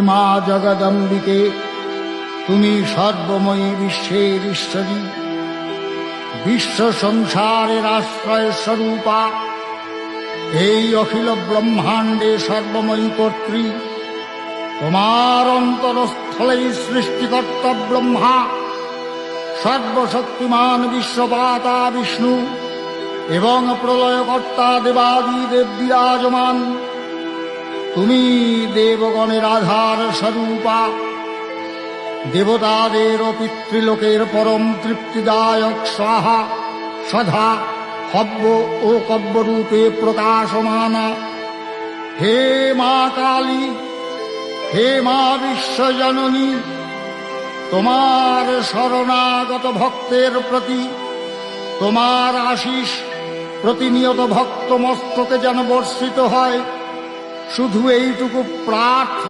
মা জগদম্বিকে, তুমি সর্বময়ী বিশ্বের ঈশ্বরী, বিশ্ব সংসারের আশ্রয় স্বরূপা, এই অখিল ব্রহ্মাণ্ডে সর্বময়ী কর্ত্রী। তোমার অন্তরস্থলেই সৃষ্টিকর্তা ব্রহ্মা, সর্বশক্তিমান বিশ্বপাতা বিষ্ণু এবং প্রলয়কর্তা দেবাদিদেব বিরাজমান। তুমি দেবগণের আধার স্বরূপা, দেবতাদের ও পিতৃলোকের পরম তৃপ্তিদায়ক স্বাহা সধা হব্য ও কব্যরূপে প্রকাশমানা। হে মা কালী, হে মা বিশ্বজননী, তোমার শরণাগত ভক্তের প্রতি তোমার আশিস প্রতিনিয়ত ভক্ত মস্তকে যেন বর্ষিত হয়, শুধু এইটুকু প্রার্থনা।